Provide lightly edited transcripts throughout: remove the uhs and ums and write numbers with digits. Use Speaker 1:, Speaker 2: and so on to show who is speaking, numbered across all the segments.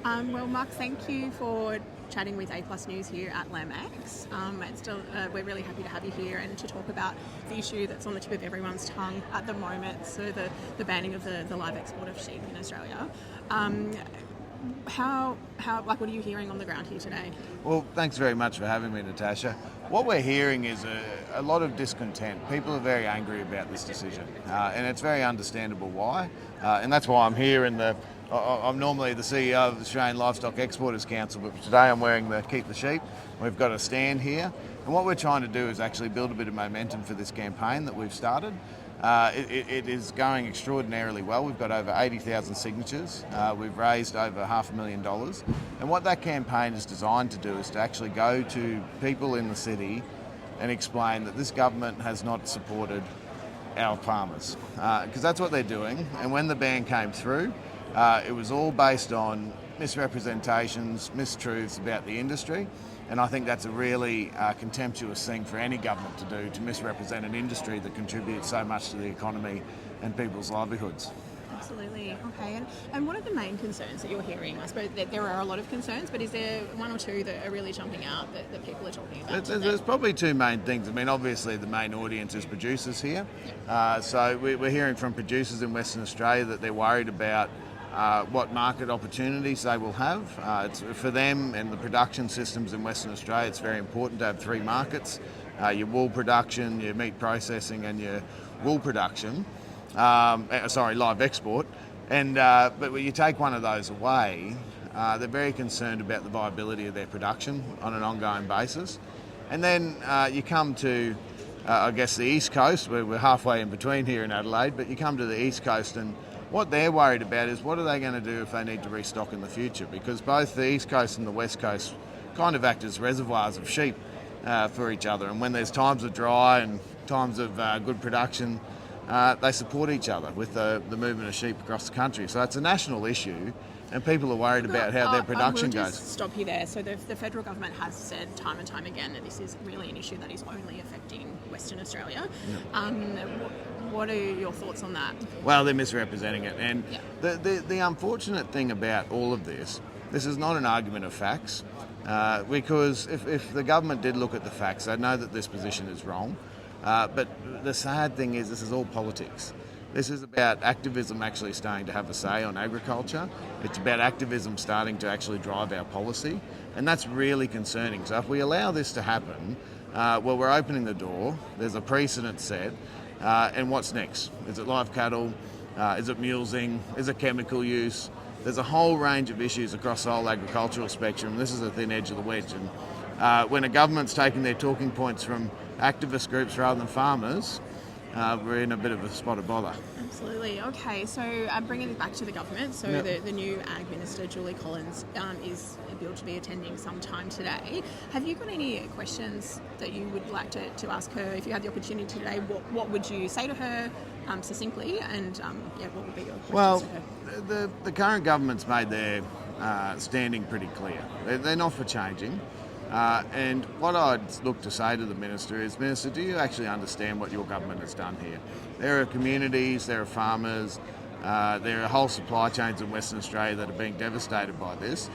Speaker 1: Well, Mark, thank you for chatting with APlus News here at LambEx. We're really happy to have you here and to talk about the issue that's on the tip of everyone's tongue at the moment, so the banning of the live export of sheep in Australia. What are you hearing on the ground here today?
Speaker 2: Well, thanks very much for having me, Natasha. What we're hearing is a lot of discontent. People are very angry about this decision, and it's very understandable why. And that's why I'm here I'm normally the CEO of the Australian Livestock Exporters Council, but today I'm wearing the Keep the Sheep. We've got a stand here, and what we're trying to do is actually build a bit of momentum for this campaign that we've started. It is going extraordinarily well. We've got over 80,000 signatures. We've raised over $500,000. And what that campaign is designed to do is to actually go to people in the city and explain that this government has not supported our farmers. Because that's what they're doing. And when the ban came through, it was all based on misrepresentations, mistruths about the industry. And I think that's a really contemptuous thing for any government to do, to misrepresent an industry that contributes so much to the economy and people's livelihoods.
Speaker 1: Absolutely. Okay. And what are the main concerns that you're hearing? I suppose that there are a lot of concerns, but is there one or two that are really jumping out that people are talking about?
Speaker 2: There's probably two main things. I mean, obviously the main audience is producers here. So we're hearing from producers in Western Australia that they're worried about what market opportunities they will have. It's for them and the production systems in Western Australia, it's very important to have three markets, your wool production, your meat processing and your wool production, live export. But when you take one of those away, they're very concerned about the viability of their production on an ongoing basis. And then you come to, the East Coast, we're halfway in between here in Adelaide, but you come to the East Coast and what they're worried about is what are they going to do if they need to restock in the future, because both the East Coast and the West Coast kind of act as reservoirs of sheep for each other, and when there's times of dry and times of good production, they support each other with the movement of sheep across the country. So it's a national issue and people are worried about how their production
Speaker 1: goes.
Speaker 2: Just
Speaker 1: stop you there. So the federal government has said time and time again that this is really an issue that is only affecting Western Australia. What are your thoughts on that?
Speaker 2: Well, they're misrepresenting it. And the unfortunate thing about all of this is not an argument of facts, because if the government did look at the facts, they'd know that this position is wrong. But the sad thing is this is all politics. This is about activism actually starting to have a say on agriculture. It's about activism starting to actually drive our policy. And that's really concerning. So if we allow this to happen, we're opening the door. There's a precedent set. And what's next? Is it live cattle? Is it mulesing? Is it chemical use? There's a whole range of issues across the whole agricultural spectrum. This is the thin edge of the wedge. And when a government's taking their talking points from activist groups rather than farmers, we're in a bit of a spot of bother.
Speaker 1: Absolutely. Okay, so bringing it back to the government, so the new Ag Minister, Julie Collins, is billed to be attending sometime today. Have you got any questions that you would like to ask her? If you had the opportunity today, what would you say to her succinctly, and what would be your questions to her?
Speaker 2: The current government's made their standing pretty clear. They're not for changing. And what I'd look to say to the Minister is, Minister, do you actually understand what your government has done here? There are communities, there are farmers, there are whole supply chains in Western Australia that are being devastated by this.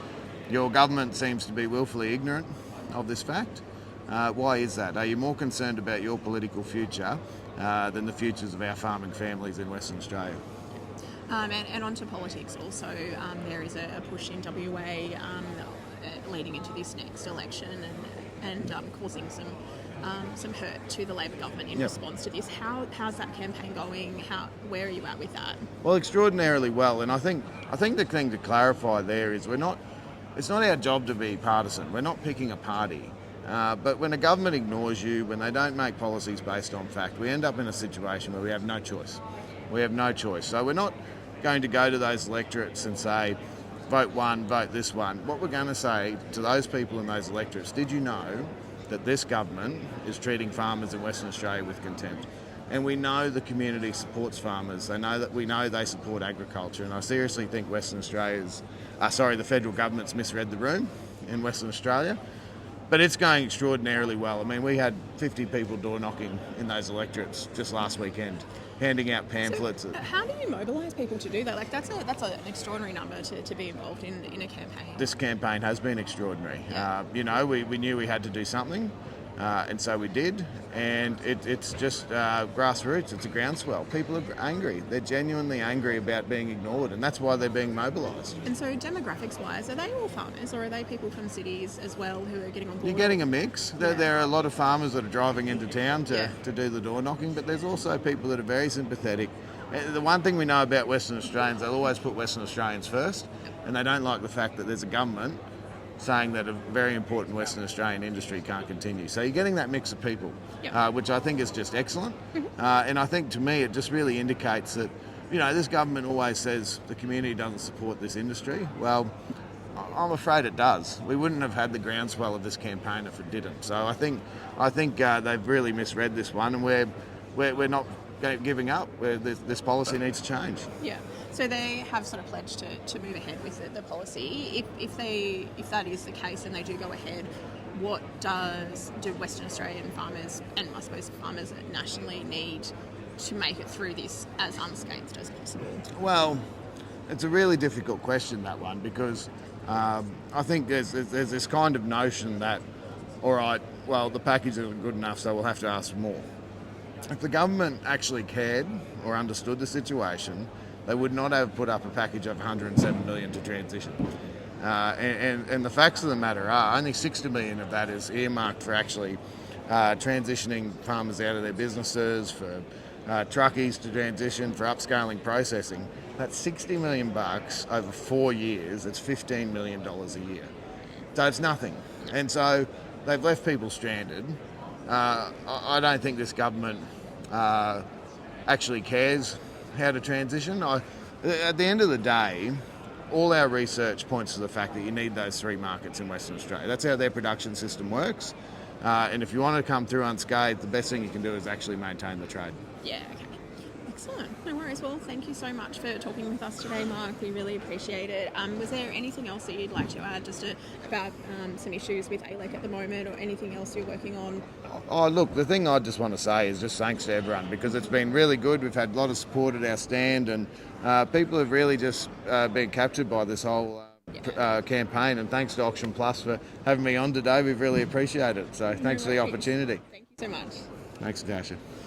Speaker 2: Your government seems to be willfully ignorant of this fact. Why is that? Are you more concerned about your political future than the futures of our farming families in Western Australia?
Speaker 1: And onto politics also, there is a push in WA leading into this next election and causing some hurt to the Labor government in response to this. How's that campaign going? Where are you at with that?
Speaker 2: Well, extraordinarily well, and I think the thing to clarify there is it's not our job to be partisan. We're not picking a party. But when a government ignores you, when they don't make policies based on fact, we end up in a situation where we have no choice. We have no choice. So we're not going to go to those electorates and say, vote one, vote this one. What we're going to say to those people in those electorates, did you know that this government is treating farmers in Western Australia with contempt? And we know the community supports farmers. We know they support agriculture. And I seriously think the federal government's misread the room in Western Australia. But it's going extraordinarily well. I mean, we had 50 people door knocking in those electorates just last weekend. handing out pamphlets.
Speaker 1: So, how do you mobilise people to do that? Like, that's an extraordinary number to be involved in a campaign.
Speaker 2: This campaign has been extraordinary.
Speaker 1: Yeah.
Speaker 2: We knew we had to do something, and so we did. And it's just grassroots. It's a groundswell. People are angry. They're genuinely angry about being ignored, and that's why they're being mobilised.
Speaker 1: And so, demographics-wise, are they all farmers, or are they people from cities as well who are getting on board?
Speaker 2: You're getting a mix.
Speaker 1: Yeah.
Speaker 2: There are a lot of farmers that are driving into town
Speaker 1: Yeah.
Speaker 2: to do the door knocking, but there's also people that are very sympathetic. The one thing we know about Western Australians, they'll always put Western Australians first, and they don't like the fact that there's a government saying that a very important Western Australian industry can't continue. So you're getting that mix of people,
Speaker 1: Yep.
Speaker 2: which I think is just excellent. And I think to me it just really indicates that, this government always says the community doesn't support this industry. Well, I'm afraid it does. We wouldn't have had the groundswell of this campaign if it didn't. So I think they've really misread this one, and we're not giving up. This policy needs to change.
Speaker 1: Yeah. So they have sort of pledged to move ahead with the policy. If that is the case and they do go ahead, what do Western Australian farmers, and I suppose farmers nationally, need to make it through this as unscathed as possible?
Speaker 2: Well, it's a really difficult question, that one, because I think there's this kind of notion that, all right, well, the package isn't good enough, so we'll have to ask for more. If the government actually cared or understood the situation, they would not have put up a package of $107 million to transition. And the facts of the matter are only $60 million of that is earmarked for actually transitioning farmers out of their businesses, for truckies to transition, for upscaling processing. That's $60 million over 4 years. It's $15 million a year. So it's nothing. And so they've left people stranded. I don't think this government actually cares how to transition. At the end of the day, all our research points to the fact that you need those three markets in Western Australia. That's how their production system works. And if you want to come through unscathed, the best thing you can do is actually maintain the trade.
Speaker 1: Yeah, okay. Excellent. No worries. Well, thank you so much for talking with us today, Mark. We really appreciate it. Was there anything else that you'd like to add about some issues with ALEC at the moment, or anything else you're working on?
Speaker 2: Oh, look, the thing I just want to say is just thanks to everyone, because it's been really good. We've had a lot of support at our stand, and people have really just been captured by this whole campaign. And thanks to Auction Plus for having me on today. We've really appreciated it. So thanks for the opportunity.
Speaker 1: Thank you so much.
Speaker 2: Thanks, Natasha.